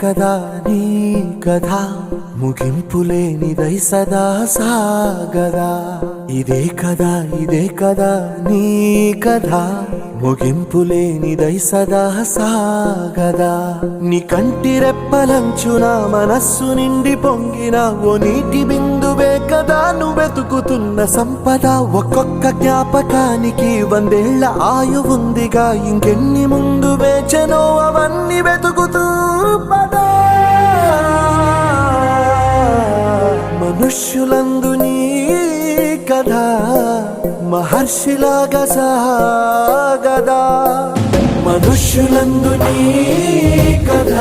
కదా నీ కథ ముగింపులేనిదై సదా సాగదా. ఇదే కదా నీ కథ ముగింపులేనిదై సదా సాగదా. నీ కంటి రెప్పలంచున మనస్సు నిండి పొంగిన ఓ నీటి బిందువే కదా నువ్వెతుకుతున్న సంపద. ఒక్కొక్క జ్ఞాపకానికి 100 ఏళ్ల ఆయువుందిగా, ఇంకెన్ని ముందు వేచనో అవన్నీ వెతుకుతూ పదా. మనుష్యులందు నీ కథ మహర్షిలాగా సాగదా. మనుష్యులందు నీ కథ